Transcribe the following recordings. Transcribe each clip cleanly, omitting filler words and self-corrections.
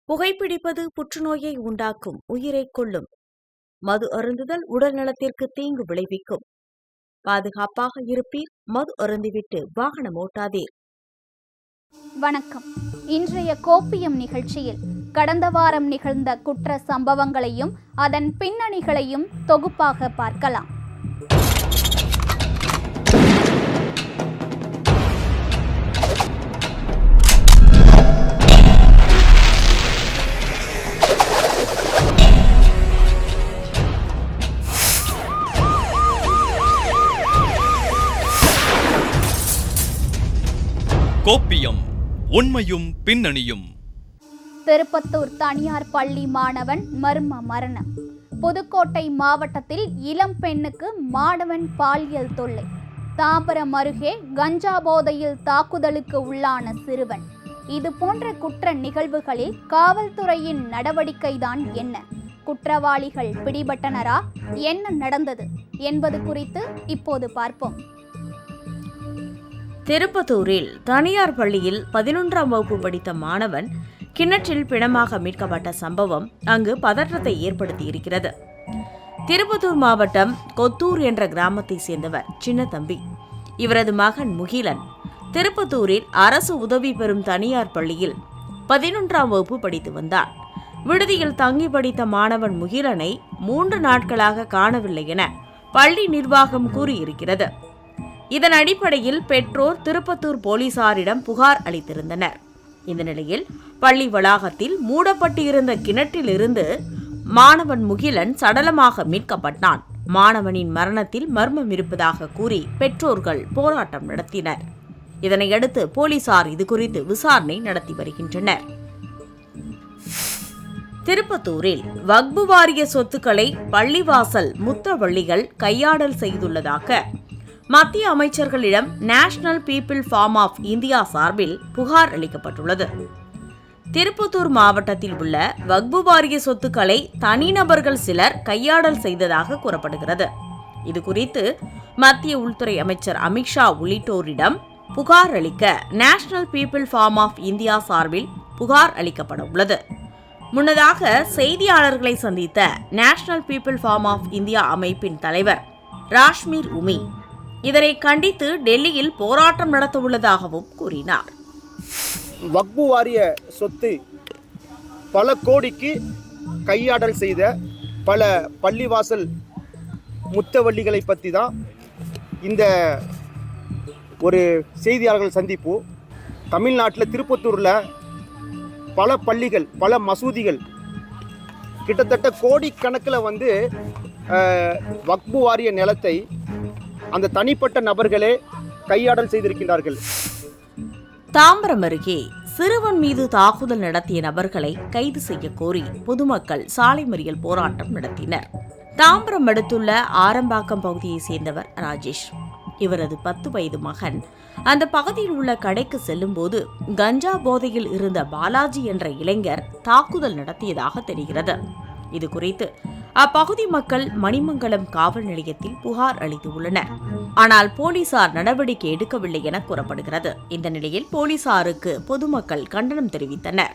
புகைப்பிடிப்பது புற்றுநோயை உண்டாக்கும், உயிரைக் கொல்லும். மது அருந்துதல் உடல் நலத்திற்கு தீங்கு விளைவிக்கும். பாதுகாப்பாக இருப்பீர், மது அருந்திவிட்டு வாகனம் ஓட்டாதீர். வணக்கம். இன்றைய கோப்பியம் நிகழ்ச்சியில் கடந்த வாரம் நிகழ்ந்த குற்ற சம்பவங்களையும் அதன் பின்னணிகளையும் தொகுப்பாக பார்க்கலாம். கோப்பியம், உண்மையும் பின்னணியும். திருப்பத்தூர் தனியார் பள்ளி மாணவன் மர்ம மரணம். புதுக்கோட்டை மாவட்டத்தில் இளம் பெண்ணுக்கு மாணவன் பாலியல் தொல்லை. தாம்பரம் அருகே கஞ்சா போதையில் தாக்குதலுக்கு உள்ளான சிறுவன். இது போன்ற குற்ற நிகழ்வுகளில் காவல்துறையின் நடவடிக்கைதான் என்ன? குற்றவாளிகள் பிடிபட்டனரா? என்ன நடந்தது என்பது குறித்து இப்போது பார்ப்போம். திருப்பத்தூரில் தனியார் பள்ளியில் 11ஆம் வகுப்பு படித்த மாணவன் கிணற்றில் பிணமாக மீட்கப்பட்ட சம்பவம் அங்கு பதற்றத்தை ஏற்படுத்தியிருக்கிறது. திருப்பத்தூர் மாவட்டம் கொத்தூர் என்ற கிராமத்தை சேர்ந்தவர் சின்னத்தம்பி. இவரது மகன் முகிலன் திருப்பத்தூரில் அரசு உதவி பெறும் தனியார் பள்ளியில் 11ஆம் வகுப்பு படித்து வந்தார். விடுதியில் தங்கி படித்த மாணவன் முகிலனை 3 நாட்களாக காணவில்லை என பள்ளி நிர்வாகம் கூறியிருக்கிறது. இதன் அடிப்படையில் பெற்றோர் திருப்பத்தூர் போலீசாரிடம் புகார் அளித்திருந்தனர். இந்த நிலையில் பள்ளி வளாகத்தில் மூடப்பட்டு இருந்த கிணற்றிலிருந்து மாணவன் முகிலன் சடலமாக மீட்கப்பட்டான். மாணவனின் மரணத்தில் மர்மம் இருப்பதாக கூறி பெற்றோர்கள் போராட்டம் நடத்தினர். இதனையடுத்து போலீசார் இதுகுறித்து விசாரணை நடத்தி வருகின்றனர். திருப்பத்தூரில் வக்பு வாரிய சொத்துக்களை பள்ளிவாசல் முத்தவள்ளிகள் கையாடல் செய்துள்ளதாக மத்திய அமைச்சர்களிடம் national people form of India சார்பில் புகார் அளிக்கப்பட்டுள்ளது. திருப்பத்தூர் மாவட்டத்தில் உள்ள வக்பு வாரிய சொத்துக்களை தனிநபர்கள் சிலர் கையாடல் செய்ததாக கூறப்படுகிறது. இதுகுறித்து மத்திய உள்துறை அமைச்சர் அமித்ஷா உள்ளிட்டோரிடம் புகார் அளிக்க national people form of India சார்பில் புகார் அளிக்கப்பட உள்ளது. முன்னதாக செய்தியாளர்களை சந்தித்த national people form of India அமைப்பின் தலைவர் ராஷ்மீர் உமி இதனை கண்டித்து டெல்லியில் போராட்டம் நடத்த உள்ளதாகவும் கூறினார். வக்பு வாரிய சொத்து பல கோடிக்கு கையாடல் செய்த பல பள்ளிவாசல் முத்தவள்ளிகளை பற்றி தான் இந்த ஒரு செய்தியாளர்கள் சந்திப்பு. தமிழ்நாட்டில் திருப்பத்தூரில் பல பள்ளிகள், பல மசூதிகள், கிட்டத்தட்ட கோடிக்கணக்கில் வக்பு வாரிய நிலத்தை அந்த தனிப்பட்ட நபர்களே கையாடல் செய்திருக்கின்றார்கள். தாம்பரம் அருகே சிறுவன் மீது தாக்குதல் நடத்திய நபர்களை கைது செய்ய கோரி பொதுமக்கள் சாலை மறியல் போராட்டம் நடத்தினர். தாம்பரம் அடுத்துள்ள ஆரம்பாக்கம் பகுதியைச் சேர்ந்தவர் ராஜேஷ். இவரது 10 வயது மகன் அந்த பகுதியில் உள்ள கடைக்கு செல்லும் போது கஞ்சா போதையில் இருந்த பாலாஜி என்ற இளைஞர் தாக்குதல் நடத்தியதாக தெரிகிறது. இது குறித்து அப்பகுதி மக்கள் மணிமங்கலம் காவல் நிலையத்தில் புகார் அளித்துள்ளனர். ஆனால் போலீசார் நடவடிக்கை எடுக்கவில்லை என கூறப்படுகிறது. இந்த நிலையில் போலீசாருக்கு பொதுமக்கள் கண்டனம் தெரிவித்தனர்.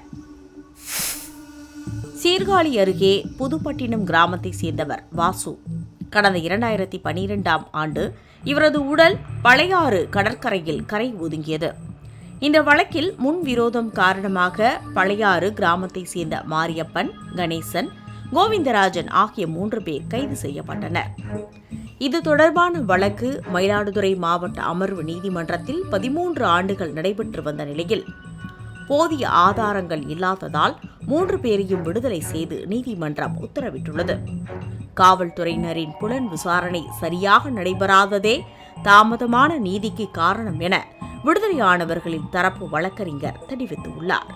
சீர்காழி அருகே புதுப்பட்டினம் கிராமத்தை சேர்ந்தவர் வாசு. கடந்த 2012ஆம் ஆண்டு இவரது உடல் பழையாறு கடற்கரையில் கரை ஒதுங்கியது. இந்த வழக்கில் முன்விரோதம் காரணமாக பழையாறு கிராமத்தை சேர்ந்த மாரியப்பன், கணேசன், கோவிந்தராஜன் ஆகிய 3 பேர் கைது செய்யப்பட்டனர். இது தொடர்பான வழக்கு மயிலாடுதுறை மாவட்ட அமர்வு நீதிமன்றத்தில் 13 ஆண்டுகள் நடைபெற்று வந்த நிலையில் போதிய ஆதாரங்கள் இல்லாததால் 3 பேரையும் விடுதலை செய்து நீதிமன்றம் உத்தரவிட்டுள்ளது. காவல்துறையினரின் புலன் விசாரணை சரியாக நடைபெறாததே தாமதமான நீதிக்கு காரணம் என விடுதலையானவர்களின் தரப்பு வழக்கறிஞர் தெரிவித்துள்ளார்.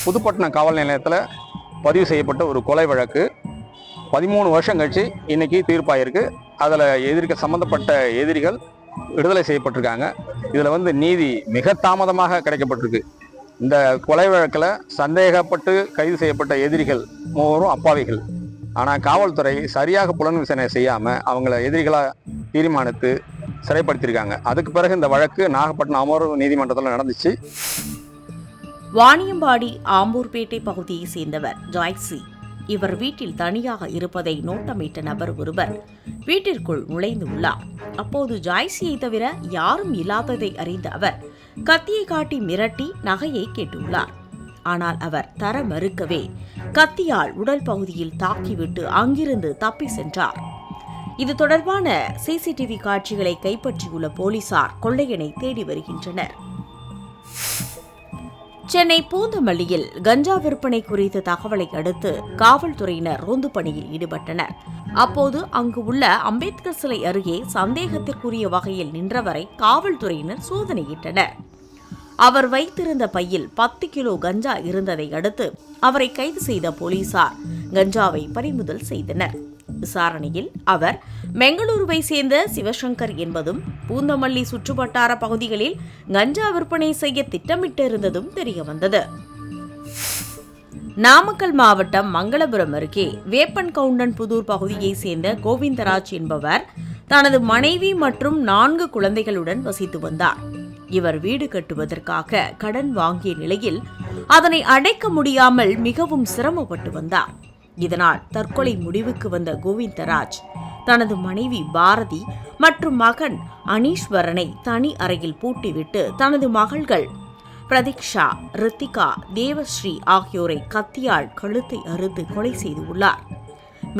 புதுப்பட்டினம் காவல் நிலையத்தில் பதிவு செய்யப்பட்ட ஒரு கொலை வழக்கு 13 வருஷம் கழிச்சு இன்னைக்கு தீர்ப்பாயிருக்கு. அதில் சம்பந்தப்பட்ட எதிரிகள் விடுதலை செய்யப்பட்டிருக்காங்க. இதில் நீதி மிக தாமதமாக கிடைக்கப்பட்டிருக்கு. இந்த கொலை வழக்கில் சந்தேகப்பட்டு கைது செய்யப்பட்ட எதிரிகள் 3 அப்பாவிகள். ஆனால் காவல்துறை சரியாக புலன் விசாரணை செய்யாமல் அவங்கள எதிரிகளாக தீர்மானித்து சிறைப்படுத்தியிருக்காங்க. அதுக்கு பிறகு இந்த வழக்கு நாகப்பட்டினம் அமர்வு நீதிமன்றத்தில் நடந்துச்சு. வாணியம்பாடி ஆம்பூர்பேட்டை பகுதியைச் சேர்ந்தவர் ஜாய்சி. இவர் வீட்டில் தனியாக இருப்பதை நோட்டமிட்ட நபர் ஒருவர் வீட்டிற்குள் நுழைந்துள்ளார். அப்போது ஜாய்சியை தவிர யாரும் இல்லாததை அறிந்த அவர் கத்தியை காட்டி மிரட்டி நகையை கேட்டுள்ளார். ஆனால் அவர் தர மறுக்கவே கத்தியால் உடல் பகுதியில் தாக்கிவிட்டு அங்கிருந்து தப்பி சென்றார். இது தொடர்பான சிசிடிவி காட்சிகளை கைப்பற்றியுள்ள போலீசார் கொள்ளையனை தேடி வருகின்றனர். சென்னை பூந்தமல்லியில் கஞ்சா விற்பனை குறித்த தகவலை அடுத்து காவல்துறையினர் ரோந்து பணியில் ஈடுபட்டனர். அப்போது அங்கு உள்ள அம்பேத்கர் சிலை அருகே சந்தேகத்திற்குரிய வகையில் நின்றவரை காவல்துறையினர் சோதனையிட்டனர். அவர் வைத்திருந்த பையில் 10 கிலோ கஞ்சா இருந்ததை அடுத்து அவரை கைது செய்த போலீசார் கஞ்சாவை பறிமுதல் செய்தனர். விசாரணையில் அவர் பெங்களூருவை சேர்ந்த சிவசங்கர் என்பதும் பூந்தமல்லி சுற்றுவட்டார பகுதிகளில் கஞ்சா விற்பனை செய்ய திட்டமிட்டிருந்ததும் தெரியவந்தது. நாமக்கல் மாவட்டம் மங்களபுரம் அருகே வேப்பன்கவுண்டன் புதூர் பகுதியைச் சேர்ந்த கோவிந்தராஜ் என்பவர் தனது மனைவி மற்றும் 4 குழந்தைகளுடன் வசித்து வந்தார். இவர் வீடு கட்டுவதற்காக கடன் வாங்கிய நிலையில் அதனை அடைக்க முடியாமல் மிகவும் சிரமப்பட்டு வந்தார். இதனால் தற்கொலை முடிவுக்கு வந்த கோவிந்தராஜ் தனது மனைவி பாரதி மற்றும் மகன் அனீஸ்வரனை தனி அறையில் பூட்டிவிட்டு தனது மகள்கள் பிரதீக்ஷா, ரித்திகா, தேவஸ்ரீ ஆகியோரை கத்தியால் கழுத்தை அறுத்து கொலை செய்துள்ளார்.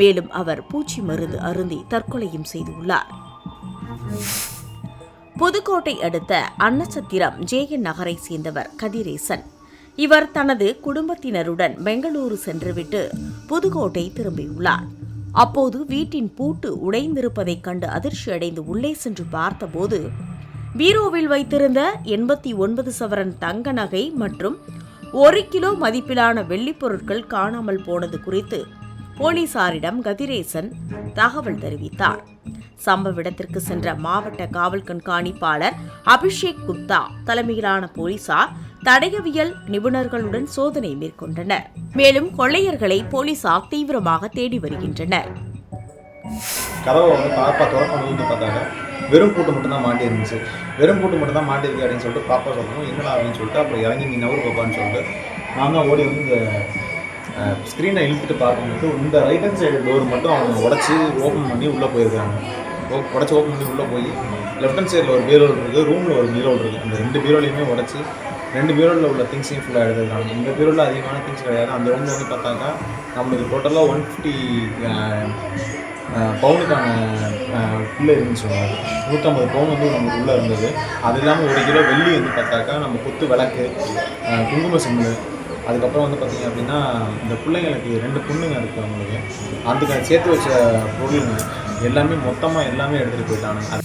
மேலும் அவர் பூச்சி மருந்து அருந்தி தற்கொலையும் செய்துள்ளார். புதுக்கோட்டை அடுத்த அன்னசத்திரம் ஜேஎன் நகரை சேர்ந்தவர் கதிரேசன். இவர் தனது குடும்பத்தினருடன் பெங்களூரு சென்றுவிட்டு புதுக்கோட்டை திரும்பியுள்ளார். அப்போது வீட்டின் பூட்டு உடைந்திருப்பதைக் கண்டு அதிர்ச்சியடைந்து உள்ளே சென்று பார்த்தபோது பீரோவில் வைத்திருந்த 89 சவரன் தங்க நகை மற்றும் 1 கிலோ மதிப்பிலான வெள்ளிப் பொருட்கள் காணாமல் போனது குறித்து போலீசாரிடம் கதிரேசன் தகவல் தெரிவித்தார். சம்பவ இடத்திற்கு சென்ற மாவட்ட காவல் கண்காணிப்பாளர் அபிஷேக் குப்தா தலைமையிலான போலீசார் தடயவியல் நிபுணர்களுடன் சோதனை மேற்கொண்டனர். மேலும் கொள்ளையர்களை போலீசார் தீவிரமாக தேடி வருகின்றனர். கதவை பாப்பா திறக்கும் பார்த்தாங்க, வெறும் பூட்டு மட்டும் தான் மாட்டி இருந்துச்சு. வெறும் பூட்டு மட்டும் தான் மாட்டிருக்கு அப்படின்னு சொல்லிட்டு பாப்பா சொல்லணும், என்னடா அப்படின்னு சொல்லிட்டு அப்புறம் இறங்கி நீ நவரு பாப்பான்னு சொல்லிட்டு நான் தான் ஓடி வந்து இந்த ஸ்க்ரீனை இழுத்துட்டு பார்க்கும்போது இந்த ரைட் ஹேண்ட் சைடு டோர் மட்டும் அவங்க உடச்சி ஓப்பன் பண்ணி உள்ளே போயிருக்காங்க. உடச்சி ஓப்பன் பண்ணி உள்ளே போய் லெஃப்ட் ஹேண்ட் சைடில் ஒரு பீரோல் இருக்குது, ரூமில் ஒரு பீரோல் இருக்குது. அந்த 2 பீரோலையுமே உடச்சி 2 பீரோலில் உள்ள திங்ஸையும் ஃபுல்லாக எடுத்துருக்காங்க. இந்த பீரோவில் அதிகமான திங்ஸ் கிடையாது. அந்த ரூமில் வந்து பார்த்தாக்கா நம்மளுக்கு டோட்டலாக 150 பவுனுக்கான உள்ளே இருந்துச்சு. சொன்னாங்க 150 பவுன் வந்து நமக்கு உள்ளே இருந்தது. அது இல்லாமல் 1 கிலோ வெள்ளி வந்து பார்த்தாக்கா நம்ம குத்து விளக்கு, குங்கும சிம்மு, அதுக்கப்புறம் வந்து பார்த்திங்க அப்படின்னா இந்த பிள்ளைங்களுக்கு 2 பொண்ணுங்க இருக்குது அவங்களுக்கு, அதுக்கு சேர்த்து வச்ச பொருளுங்க எல்லாமே மொத்தமாக எல்லாமே எடுத்துகிட்டு போயிட்டாங்க.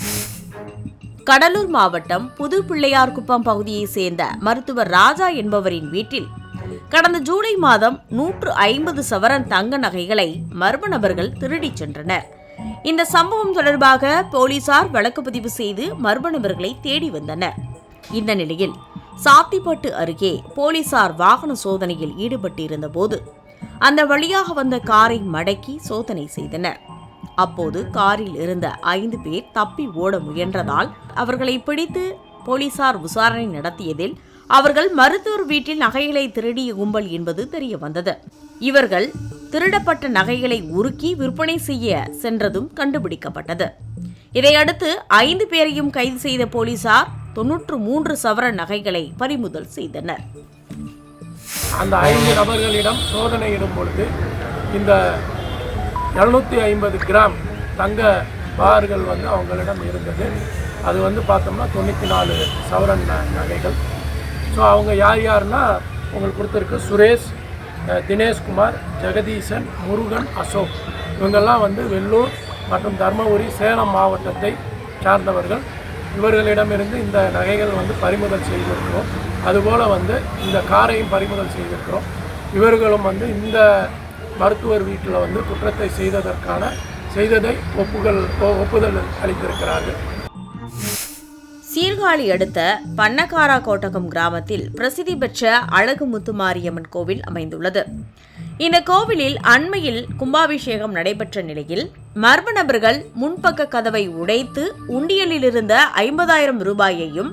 கடலூர் மாவட்டம் புது பிள்ளையார்குப்பம் பகுதியைச் சேர்ந்த மருத்துவர் ராஜா என்பவரின் வீட்டில் கடந்த ஜூலை மாதம் 150 சவரன் தங்க நகைகளை மர்ம நபர்கள் திருடிச் சென்றனர். இந்த சம்பவம் தொடர்பாக போலீசார் வழக்குப்பதிவு செய்து மர்ம நபர்களை தேடி வந்தனர். இந்த நிலையில் சாத்திப்பட்டு அருகே போலீசார் வாகன சோதனையில் ஈடுபட்டிருந்த போது அந்த வழியாக வந்த காரை மடக்கி சோதனை செய்தனர். அப்போது காரில் இருந்த 5 பேர் தப்பி ஓட முயன்றதால் அவர்களை பிடித்து போலீசார் விசாரணை நடத்தியதில் அவர்கள் மருத்துவர் வீட்டில் நகைகளை திருடிய கும்பல் என்பது தெரிய வந்தது. இவர்கள் திருடப்பட்ட நகைகளை உருக்கி விற்பனை செய்ய சென்றதும் கண்டுபிடிக்கப்பட்டது. இதையடுத்து 5 பேரையும் கைது செய்த போலீசார் 93 சவரன் நகைகளை பறிமுதல் செய்தனர். அந்த 5 நபர்களிடம் சோதனையிடும் பொழுது இந்த 750 கிராம் தங்க பார்கள் வந்து அவங்களிடம் இருந்தது. அது வந்து பார்த்தோம்னா 94 சவரன் நகைகள். ஸோ அவங்க யாருன்னா உங்களுக்கு கொடுத்துருக்கு சுரேஷ், தினேஷ்குமார், ஜெகதீசன், முருகன், அசோக். இவங்கெல்லாம் வந்து வெள்ளூர் மற்றும் தர்மபுரி, சேலம் மாவட்டத்தை சார்ந்தவர்கள். இவர்களிடமிருந்து இந்த நகைகள் வந்து பறிமுதல் செய்திருக்கிறோம். அதுபோல் வந்து இந்த காரையும் பறிமுதல் செய்திருக்கிறோம். இவர்களும் வந்து இந்த மருத்துவர் வீட்டில் வந்து குற்றத்தை செய்ததை ஒப்புதல் அளித்திருக்கிறார்கள். சீர்காழி அடுத்த பண்ணக்காரா கோட்டகம் கிராமத்தில் பிரசித்தி பெற்ற அழகு முத்துமாரியம்மன் கோவில் அமைந்துள்ளது. இந்த கோவிலில் அண்மையில் கும்பாபிஷேகம் நடைபெற்ற நிலையில் மர்ம நபர்கள் முன்பக்க கதவை உடைத்து உண்டியலில் இருந்த 50,000 ரூபாயையும்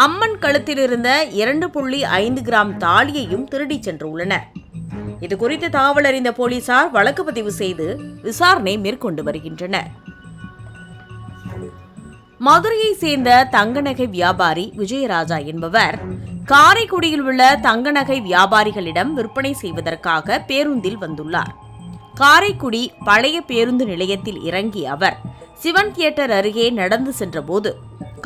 அம்மன் கழுத்தில் இருந்த 2.5 கிராம் தாலியையும் திருடிச் சென்றுள்ளனர். இதுகுறித்து தகவல் அறிந்த போலீசார் வழக்கு பதிவு செய்து விசாரணை மேற்கொண்டு வருகின்றனர். மதுரையை சேர்ந்த தங்க நகை வியாபாரி விஜயராஜா என்பவர் காரைக்குடியில் உள்ள தங்க நகை வியாபாரிகளிடம் விற்பனை செய்வதற்காக பேருந்தில் வந்துள்ளார். காரைக்குடி பழைய பேருந்து நிலையத்தில் இறங்கிய அவர் சிவன் தியேட்டர் அருகே நடந்து சென்றபோது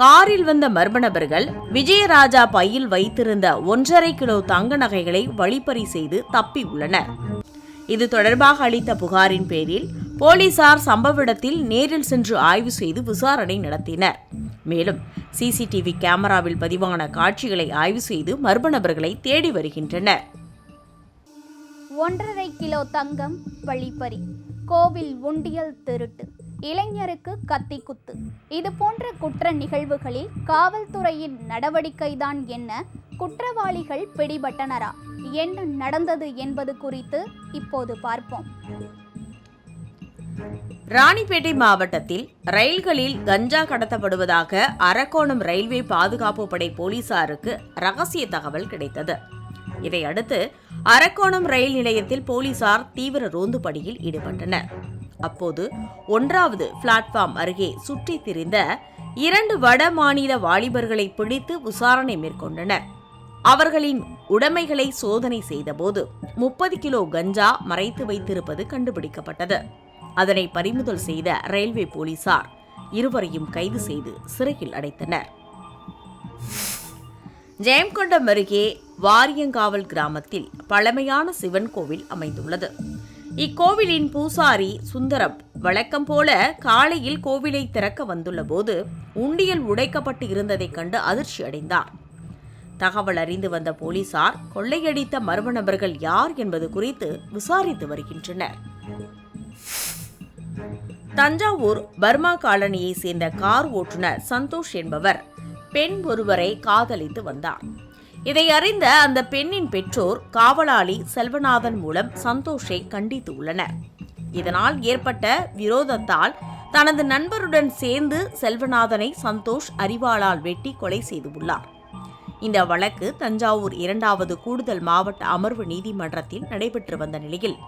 காரில் வந்த மர்ம நபர்கள் விஜயராஜா பையில் வைத்திருந்த 1.5 கிலோ தங்க நகைகளை வழிப்பறி செய்து தப்பியுள்ளனர். இது தொடர்பாக அளித்த புகாரின் பேரில் போலீசார் சம்பவ இடத்தில் நேரில் சென்று ஆய்வு செய்து விசாரணை நடத்தினர். மேலும் சிசிடிவி கேமராவில் பதிவான காட்சிகளை ஆய்வு செய்து மர்ம நபர்களை தேடி வருகின்றனர். 1.5 கிலோ தங்கம் வழிப்பறி, கோவில் உண்டியல் திருட்டு, இளைஞருக்கு கத்தி குத்து, இது போன்ற குற்ற நிகழ்வுகளில் காவல்துறையின் நடவடிக்கைதான் என்ன? குற்றவாளிகள் பிடிபட்டனரா? என்ன நடந்தது என்பது குறித்து இப்போது பார்ப்போம். ராணிப்பேட்டை மாவட்டத்தில் ரயில்களில் கஞ்சா கடத்தப்படுவதாக அரக்கோணம் ரயில்வே பாதுகாப்பு படை போலீசாருக்கு ரகசிய தகவல் கிடைத்தது. இதையடுத்து அரக்கோணம் ரயில் நிலையத்தில் போலீசார் தீவிர ரோந்து பணியில் ஈடுபட்டனர். அப்போது 1வது பிளாட்பார்ம் அருகே சுற்றித் திரிந்த 2 வட மாநில வாலிபர்களை பிடித்து விசாரணை மேற்கொண்டனர். அவர்களின் உடைமைகளை சோதனை செய்தபோது 30 கிலோ கஞ்சா மறைத்து வைத்திருப்பது கண்டுபிடிக்கப்பட்டது. அதனை பறிமுதல் செய்த ரயில்வே போலீசார் இருவரையும் கைது செய்து சிறையில் அடைத்தனர். ஜெயங்கொண்டம் அருகே வாரியங்காவல் கிராமத்தில் பழமையான சிவன் கோவில் அமைந்துள்ளது. இக்கோவிலின் பூசாரி சுந்தரம் வழக்கம் போல காலையில் கோவிலை திறக்க வந்துள்ள போது உண்டியல் உடைக்கப்பட்டு இருந்ததைக் கண்டு அதிர்ச்சி அடைந்தார். தகவல் அறிந்து வந்த போலீசார் கொள்ளையடித்த மர்ம நபர்கள் யார் என்பது குறித்து விசாரித்து வருகின்றனர். தஞ்சாவூர் பர்மா காலனியை சேர்ந்த கார் ஓட்டுநர் சந்தோஷ் என்பவர் பெண் ஒருவரை காதலித்து வந்தார். இதை அறிந்த அந்த பெண்ணின் பெற்றோர் காவலாளி செல்வநாதன் மூலம் சந்தோஷை கண்டித்து உள்ளனர். இதனால் ஏற்பட்ட விரோதத்தால் தனது நண்பருடன் சேர்ந்து செல்வநாதனை சந்தோஷ் அரிவாளால் வெட்டி கொலை செய்துள்ளார். இந்த வழக்கு தஞ்சாவூர் 2வது கூடுதல் மாவட்ட அமர்வு நீதிமன்றத்தில் நடைபெற்று வந்த நிலையில்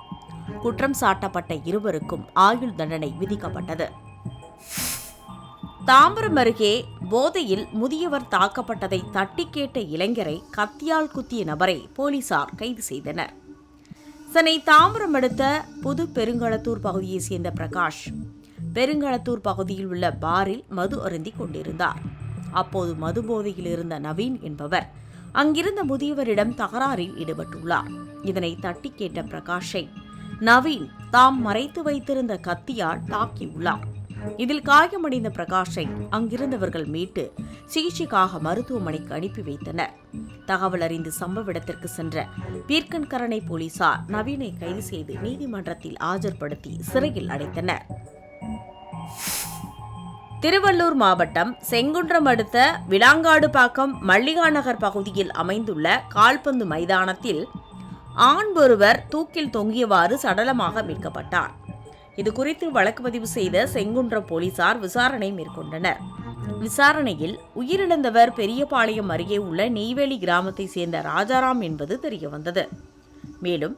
குற்றம் சாட்டப்பட்ட இருவருக்கும் ஆயுள் தண்டனை விதிக்கப்பட்டது. தாம்பரம் அருகே போதையில் முதியவர் தாக்கப்பட்டதை தட்டி கேட்ட இளைஞரை கத்தியால் குத்திய நபரை போலீசார் கைது செய்தனர். சென்னை தாம்பரம் அடுத்த புது பெருங்களத்தூர் பகுதியைச் சேர்ந்த பிரகாஷ் பெருங்களத்தூர் பகுதியில் உள்ள பாரில் மது அருந்திக் கொண்டிருந்தார். அப்போது மது போதையில் இருந்த நவீன் என்பவர் அங்கிருந்த முதியவரிடம் தகராறில் ஈடுபட்டுள்ளார். இதனை தட்டி கேட்ட பிரகாஷை நவீன் தாம் மறைத்து வைத்திருந்த கத்தியால் தாக்கியுள்ளார். இதில் காயமடைந்த பிரகாஷை அங்கிருந்தவர்கள் மீட்டு சிகிச்சைக்காக மருத்துவமனைக்கு அனுப்பி வைத்தனர். தகவல் அறிந்து சம்பவ இடத்திற்கு சென்ற பீர்க்கன்கரணை போலீசார் நவீனை கைது செய்து நீதிமன்றத்தில் ஆஜர்படுத்தி சிறையில் அடைத்தனர். திருவள்ளூர் மாவட்டம் செங்குன்றம் அடுத்த விளாங்காடுபாக்கம் மல்லிகா நகர் பகுதியில் அமைந்துள்ள கால்பந்து மைதானத்தில் ஆண் ஒருவர் தூக்கில் தொங்கியவாறு சடலமாக மீட்கப்பட்டார். இதுகுறித்து வழக்கு பதிவு செய்த செங்குன்றம் போலீசார் விசாரணை மேற்கொண்டனர். விசாரணையில் உயிரிழந்தவர் பெரியபாளையம் அருகே உள்ள நெய்வேலி கிராமத்தை சேர்ந்த ராஜாராம் என்பது தெரியவந்தது. மேலும்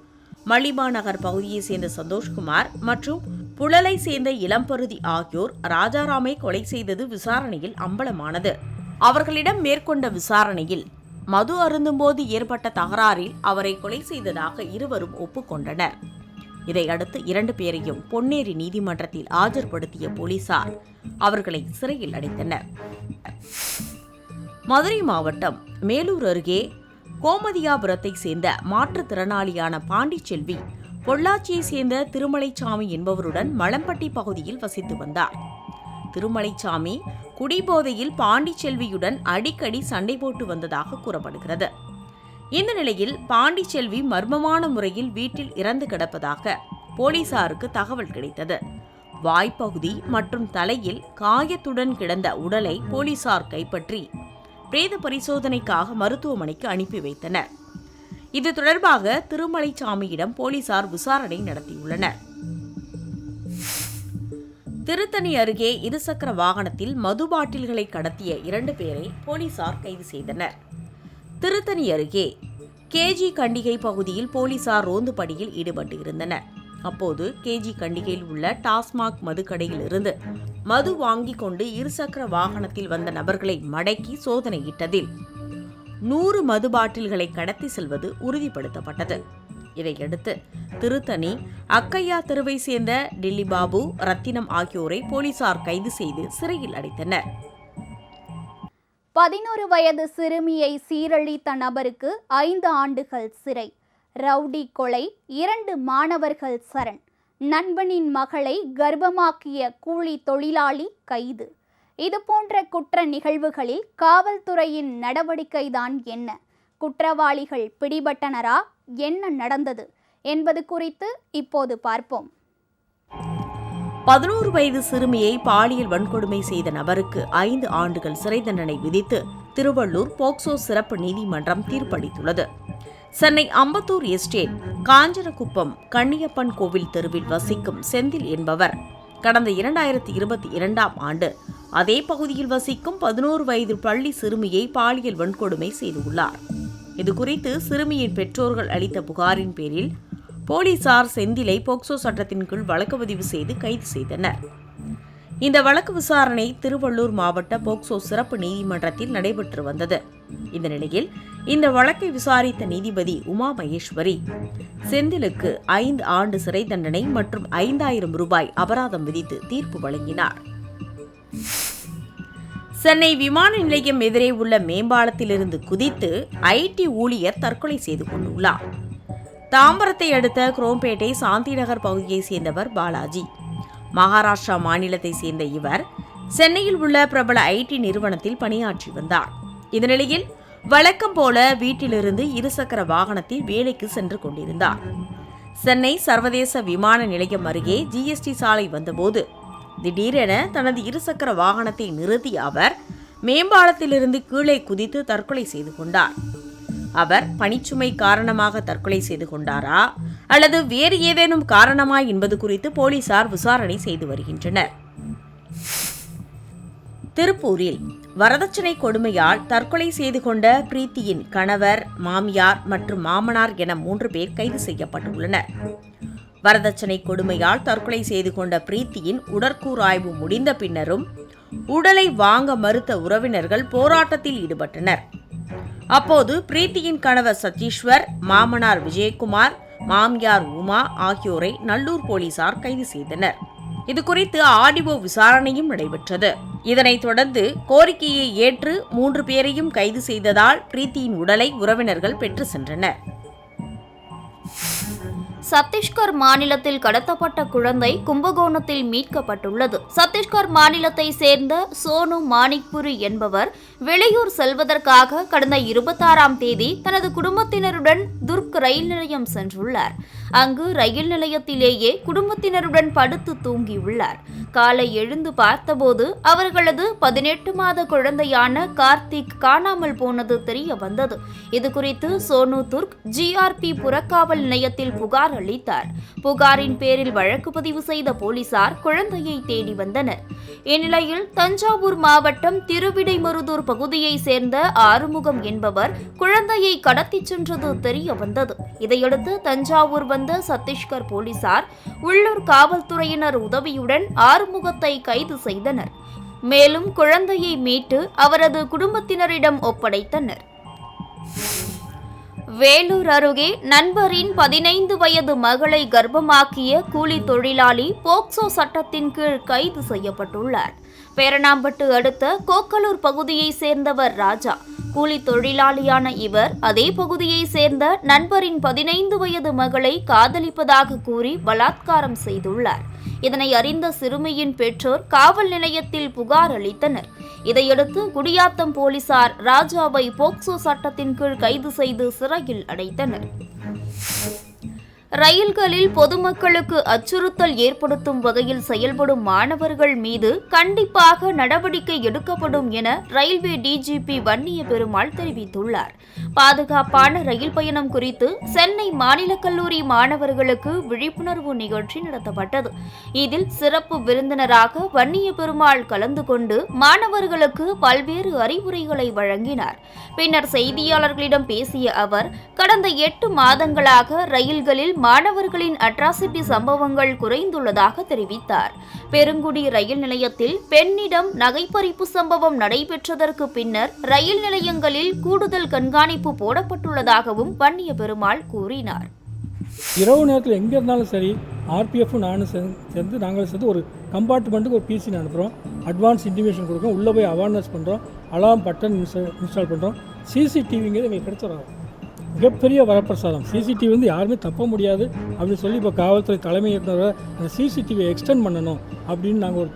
மலிமா நகர் பகுதியைச் சேர்ந்த சந்தோஷ்குமார் மற்றும் புழலை சேர்ந்த இளம்பருதி ஆகியோர் ராஜாராமை கொலை செய்தது விசாரணையில் அம்பலமானது. அவர்களிடம் மேற்கொண்ட விசாரணையில் மது அருந்தும்போது ஏற்பட்ட தகராறில் அவரை கொலை செய்ததாக இருவரும் ஒப்புக்கொண்டனர். இதையடுத்து 2 பேரையும் பொன்னேரி நீதிமன்றத்தில் ஆஜர்படுத்திய போலீசார் அவர்களை சிறையில் அடைத்தனர். மதுரை மாவட்டம் மேலூர் அருகே கோமதியாபுரத்தை சேர்ந்த மாற்றுத்திறனாளியான பாண்டிச்செல்வி பொள்ளாச்சியை சேர்ந்த திருமலைச்சாமி என்பவருடன் மலம்பட்டி பகுதியில் வசித்து வந்தார். திருமலைச்சாமி குடிபோதையில் பாண்டிச்செல்வியுடன் அடிக்கடி சண்டை போட்டு வந்ததாக கூறப்படுகிறது. இந்த நிலையில் பாண்டிச்செல்வி மர்மமான முறையில் வீட்டில் இறந்து கிடப்பதாக போலீசாருக்கு தகவல் கிடைத்தது. வாய்ப்பகுதி மற்றும் தலையில் காயத்துடன் கிடந்த உடலை போலீசார் கைப்பற்றி பிரேத பரிசோதனைக்காக மருத்துவமனைக்கு அனுப்பி வைத்தனர். இது தொடர்பாக திருமலைச்சாமியிடம் போலீசார் விசாரணை நடத்தியுள்ளனர். திருத்தணி அருகே இருசக்கர வாகனத்தில் மது பாட்டில்களை கடத்திய 2 பேரை போலீசார் கைது செய்தனர். திருத்தணி அருகே கேஜி கண்டிகை பகுதியில் போலீசார் ரோந்து பணியில் ஈடுபட்டு இருந்தனர். அப்போது கேஜி கண்டிகையில் உள்ள டாஸ்மாக் மதுக்கடையில் இருந்து மது வாங்கிக் கொண்டு இருசக்கர வாகனத்தில் வந்த நபர்களை மடக்கி சோதனையிட்டதில் 100 மது பாட்டில்களை கடத்தி செல்வது உறுதிப்படுத்தப்பட்டது. இதையடுத்து திருத்தணி அக்கையா தெருவை சேர்ந்த டில்லி பாபு, ரத்தினம் ஆகியோரை போலீசார் கைது செய்து சிறையில் அடைத்தனர். 11 வயது சிறுமியை சீரழித்த நபருக்கு 5 ஆண்டுகள் சிறை. ரவுடி கொலை, 2 மாணவர்கள் சரண். நண்பனின் மகளை கர்ப்பமாக்கிய கூலி தொழிலாளி கைது. இதுபோன்ற குற்ற நிகழ்வுகளில் காவல்துறையின் நடவடிக்கைதான் என்ன? குற்றவாளிகள் பிடிபட்டனரா? என்ன நடந்தது என்பது குறித்து இப்போது பார்ப்போம். 11 வயது சிறுமியை பாலியல் வன்கொடுமை செய்த நபருக்கு 5 ஆண்டுகள் சிறை தண்டனை விதித்து திருவள்ளூர் போக்சோ சிறப்பு நீதிமன்றம் தீர்ப்பளித்துள்ளது. சென்னை அம்பத்தூர் எஸ்டேட் காஞ்சனகுப்பம் கண்ணியப்பன் கோவில் தெருவில் வசிக்கும் செந்தில் என்பவர் கடந்த 2022ஆம் ஆண்டு அதே பகுதியில் வசிக்கும் 11 வயது பள்ளி சிறுமியை பாலியல் வன்கொடுமை செய்துள்ளார். இதுகுறித்து சிறுமியின் பெற்றோர்கள் அளித்த புகாரின் பேரில் போலீசார் செந்திலை போக்சோ சட்டத்தின் கீழ் வழக்கு பதிவு செய்து கைது செய்தனர். இந்த வழக்கு விசாரணை திருவள்ளூர் மாவட்ட போக்சோ சிறப்பு நீதிமன்றத்தில் நடைபெற்று வந்தது. இந்த நிலையில் இந்த வழக்கை விசாரித்த நீதிபதி உமா மகேஸ்வரி செந்திலுக்கு 5 ஆண்டு சிறை தண்டனை மற்றும் 5000 ரூபாய் அபராதம் விதித்து தீர்ப்பு வழங்கினார். சென்னை விமான நிலையம் எதிரே உள்ள மேம்பாலத்திலிருந்து குதித்து ஐடி ஊழியர் தற்கொலை செய்து கொண்டுள்ளார். தாம்பரத்தை அடுத்த குரோம்பேட்டை சாந்தி நகர் பகுதியைச் சேர்ந்தவர் பாலாஜி. மகாராஷ்டிரா மாநிலத்தை சேர்ந்த இவர் சென்னையில் உள்ள பிரபல ஐடி நிறுவனத்தில் பணியாற்றி வந்தார். இந்த நிலையில் வழக்கம் போல வீட்டிலிருந்து இருசக்கர வாகனத்தில் வேலைக்கு சென்று கொண்டிருந்தார். சென்னை சர்வதேச விமான நிலையம் அருகே ஜிஎஸ்டி சாலை வந்தபோது திடீரென தனது இருசக்கர வாகனத்தை நிறுத்திய அவர் மேம்பாலத்திலிருந்து கீழே குதித்து தற்கொலை செய்து கொண்டார். அவர் பணிச்சுமை காரணமாக தற்கொலை செய்து கொண்டாரா அல்லது வேறு ஏதேனும் காரணமா என்பது குறித்து போலீசார் விசாரணை செய்து வருகின்றனர். திருப்பூரில் வரதட்சணை கொடுமையால் தற்கொலை செய்து கொண்ட பிரீத்தியின் கணவர், மாமியார் மற்றும் மாமனார் என 3 பேர் கைது செய்யப்பட்டுள்ளனர். வரதட்சணை கொடுமையால் தற்கொலை செய்து கொண்ட பிரீத்தியின் உடற்கூறாய்வு முடிந்த பின்னரும் உடலை வாங்க மறுத்த உறவினர்கள் போராட்டத்தில் ஈடுபட்டனர். அப்போது பிரீத்தியின் கணவர் சத்தீஸ்வர், மாமனார் விஜயகுமார், மாமியார் உமா ஆகியோரை நல்லூர் போலீசார் கைது செய்தனர். இதுகுறித்து ஆடியோ விசாரணையும் நடைபெற்றது. இதனைத் தொடர்ந்து கோரிக்கையை ஏற்று 3 பேரையும் கைது செய்ததால் பிரீத்தியின் உடலை உறவினர்கள் பெற்று சென்றனர். சத்தீஸ்கர் மாநிலத்தில் கடத்தப்பட்ட குழந்தை கும்பகோணத்தில் மீட்கப்பட்டுள்ளது. சத்தீஸ்கர் மாநிலத்தை சேர்ந்த சோனு மாணிக்புரி என்பவர் வெளியூர் செல்வதற்காக கடந்த 26ஆம் தேதி தனது குடும்பத்தினருடன் துர்க் ரயில் நிலையம் சென்றுள்ளார். அங்கு ரயில் நிலையத்திலேயே குடும்பத்தினருடன் படுத்து தூங்கியுள்ளார். காலை எழுந்து பார்த்தபோது அவர்களது 18 மாத குழந்தையான கார்த்திக் காணாமல் போனது தெரிய வந்தது. இதுகுறித்து சோனு துர்க் ஜிஆர்பி புறக்காவல் நிலையத்தில் புகார் அளித்தார். புகாரின் பேரில் வழக்கு பதிவு செய்த போலீசார் குழந்தையை தேடி வந்தனர். இந்நிலையில் தஞ்சாவூர் மாவட்டம் திருவிடைமருதூர் பகுதியை சேர்ந்த ஆறுமுகம் என்பவர் குழந்தையை கடத்திச் சென்றது தெரிய வந்தது. இதையடுத்து தஞ்சாவூர் வந்த சத்தீஸ்கர் போலீசார் உள்ளூர் காவல்துறையினர் உதவியுடன் ஆறுமுகத்தை கைது செய்தனர். மேலும் குழந்தையை மீட்டு அவரது குடும்பத்தினரிடம் ஒப்படைத்தனர். வேலூர் அருகே நண்பரின் 15 வயது மகளை கர்ப்பமாக்கிய கூலி தொழிலாளி போக்சோ சட்டத்தின் கீழ் கைது செய்யப்பட்டுள்ளார். பேரணாம்பட்டு அடுத்த கோக்கலூர் பகுதியை சேர்ந்தவர் ராஜா. கூலி தொழிலாளியான இவர் அதே பகுதியை சேர்ந்த நண்பரின் 15 வயது மகளை காதலிப்பதாக கூறி பலாத்காரம் செய்துள்ளார். இதனை அறிந்த சிறுமியின் பெற்றோர் காவல் நிலையத்தில் புகார் அளித்தனர். இதையடுத்து குடியாத்தம் போலீசார் ராஜாவை போக்சோ சட்டத்தின் கீழ் கைது செய்து சிறையில் அடைத்தனர். ரயில்களில் பொதுமக்களுக்கு அச்சுறுத்தல் ஏற்படுத்தும் வகையில் செயல்படும் மாணவர்கள் மீது கண்டிப்பாக நடவடிக்கை எடுக்கப்படும் என ரயில்வே டிஜிபி வன்னிய பெருமாள் தெரிவித்துள்ளார். பாதுகாப்பான ரயில் பயணம் குறித்து சென்னை மாநில கல்லூரி மாணவர்களுக்கு விழிப்புணர்வு நிகழ்ச்சி நடத்தப்பட்டது. இதில் சிறப்பு விருந்தினராக வன்னிய பெருமாள் கலந்து கொண்டு மாணவர்களுக்கு பல்வேறு அறிவுரைகளை வழங்கினார். பின்னர் செய்தியாளர்களிடம் பேசிய அவர், கடந்த 8 மாதங்களாக ரயில்களில் மாணவர்களின் அட்ராசிட்டி சம்பவங்கள் குறைந்துள்ளதாக தெரிவித்தார். பெருங்குடி ரயில் நிலையத்தில் பெண்ணிடம் நகைப்பறிப்பு சம்பவம் நடைபெற்றதற்கு பின்னர் ரயில் நிலையங்களில் கூடுதல் கண்காணிப்பு போடப்பட்டுள்ளதாகவும் வன்னிய பெருமாள் கூறினார். இரவு நேரத்தில் எங்கே இருந்தாலும் சரி, ஆர்பிஎஃப் நானும் சேர்ந்து ஒரு கம்பார்ட்மெண்ட்டுக்கு ஒரு பிசி அனுப்புகிறோம். அட்வான்ஸ் இன்டிமேஷன் கொடுக்குறோம். உள்ளே போய் அவேர்னஸ் பண்ணுறோம். அலாம் பட்டன் இன்ஸ்டால் பண்ணுறோம். சிசிடிவிங்கிறது எங்களுக்கு கிடைச்சிடறோம். மிகப்பெரிய வரப்பிரசாதம். சிசிடிவி யாருமே தப்ப முடியாது அப்படின்னு சொல்லி இப்போ காவல்துறை தலைமை இயக்குனர் அந்த சிசிடிவியை எக்ஸ்டெண்ட் பண்ணணும் அப்படின்னு நாங்கள்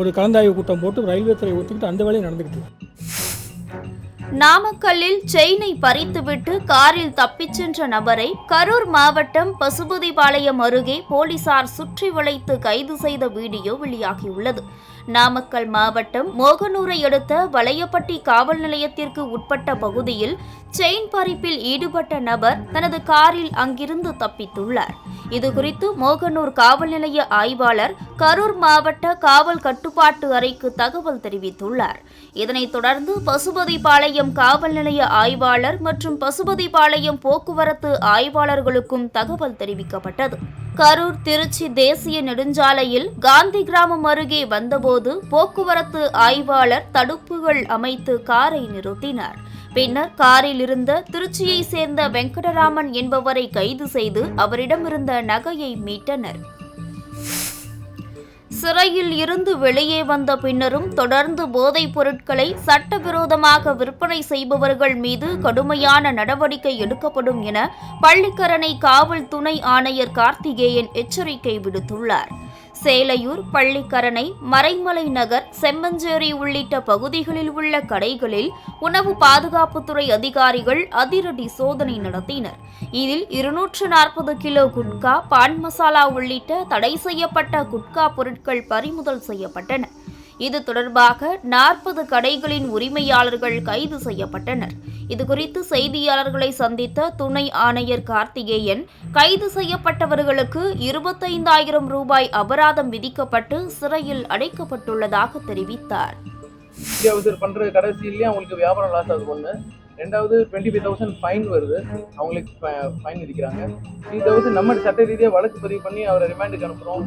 ஒரு கலந்தாய்வு கூட்டம் போட்டு ரயில்வே துறை ஒத்துக்கிட்டு அந்த வேலையை நடந்துக்கிட்டு. நாமக்கல்லில் செயினை பறித்துவிட்டு காரில் தப்பிச் சென்ற நபரை கரூர் மாவட்டம் பசுபதிபாளையம் அருகே போலீசார் சுற்றி வளைத்து கைது செய்த வீடியோ வெளியாகியுள்ளது. நாமக்கல் மாவட்டம் மோகனூரை அடுத்த வளையப்பட்டி காவல் நிலையத்திற்கு உட்பட்ட பகுதியில் செயின் பறிப்பில் ஈடுபட்ட நபர் தனது காரில் அங்கிருந்து தப்பித்துள்ளார். இதுகுறித்து மோகனூர் காவல் நிலைய ஆய்வாளர் கரூர் மாவட்ட காவல் கட்டுப்பாட்டு அறைக்கு தகவல் தெரிவித்துள்ளார். இதனைத் தொடர்ந்து பசுபதிபாளையம் காவல் நிலைய ஆய்வாளர் மற்றும் பசுபதிபாளையம் போக்குவரத்து ஆய்வாளர்களுக்கும் தகவல் தெரிவிக்கப்பட்டது. கரூர் திருச்சி தேசிய நெடுஞ்சாலையில் காந்தி கிராமம் அருகே வந்தபோது போக்குவரத்து ஆய்வாளர் தடுப்புகள் அமைத்து காரை நிறுத்தினார். பின்னர் காரில் இருந்த திருச்சியை சேர்ந்த வெங்கடராமன் என்பவரை கைது செய்து அவரிடமிருந்த நகையை மீட்டனர். சிறையில் இருந்து வெளியே வந்த பின்னரும் தொடர்ந்து போதைப் பொருட்களை சட்டவிரோதமாக விற்பனை செய்பவர்கள் மீது கடுமையான நடவடிக்கை எடுக்கப்படும் என பள்ளிக்கரணை காவல் துணை ஆணையர் கார்த்திகேயன் எச்சரிக்கை விடுத்துள்ளார். சேலையூர், பள்ளிக்கரணை, மறைமலை நகர், செம்மஞ்சேரி உள்ளிட்ட பகுதிகளில் உள்ள கடைகளில் உணவு பாதுகாப்புத்துறை அதிகாரிகள் அதிரடி சோதனை நடத்தினர். இதில் 240 கிலோ குட்கா, பான் மசாலா உள்ளிட்ட தடை செய்யப்பட்ட குட்கா பொருட்கள் பறிமுதல் செய்யப்பட்டன. இது தொடர்பாக 40 கடைகளின் உரிமையாளர்கள் கைது செய்யப்பட்டனர். இதுகுறித்து செய்தியாளர்களை சந்தித்த துணை ஆணையர் கார்த்திகேயன், கைது செய்யப்பட்டவர்களுக்கு 25,000 ரூபாய் அபராதம் விதிக்கப்பட்டு சிறையில் அடைக்கப்பட்டுள்ளதாக தெரிவித்தார். பண்ற கடைசியிலேயே அவங்களுக்கு வியாபாரம் லாஸ் ஆகுது. ஒன்று, ரெண்டாவது 25,000 ஃபைன் வருது, அவங்களுக்கு ஃபைன் விதிக்கிறாங்க. 3,000 நம்ம சட்ட ரீதியாக வழக்கு பதிவு பண்ணி அவரை ரிமாண்டுக்கு அனுப்புகிறோம்,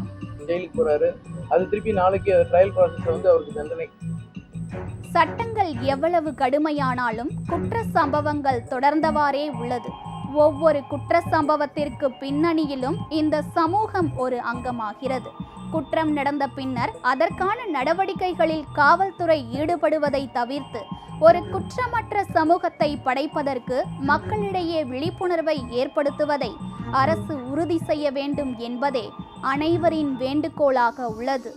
ஜெயிலுக்கு போறாரு. அது திருப்பி நாளைக்கு ட்ரையல் ப்ராசஸ் அவருக்கு தண்டனை. சட்டங்கள் எவ்வளவு கடுமையானாலும் குற்ற சம்பவங்கள் தொடர்ந்தவாறே உள்ளது. ஒவ்வொரு குற்ற சம்பவத்திற்கு பின்னணியிலும் இந்த சமூகம் ஒரு அங்கமாகிறது. குற்றம் நடந்த பின்னர் அதற்கான நடவடிக்கைகளில் காவல்துறை ஈடுபடுவதை தவிர்த்து ஒரு குற்றமற்ற சமூகத்தை படைப்பதற்கு மக்களிடையே விழிப்புணர்வை ஏற்படுத்துவதை அரசு உறுதி செய்ய வேண்டும் என்பதே அனைவரின் வேண்டுகோளாக உள்ளது.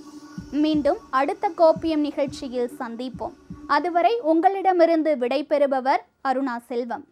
மீண்டும் அடுத்த கோப்பியம் நிகழ்ச்சியில் சந்திப்போம். அதுவரை உங்களிடமிருந்து விடைபெறுபவர் அருணா செல்வம்.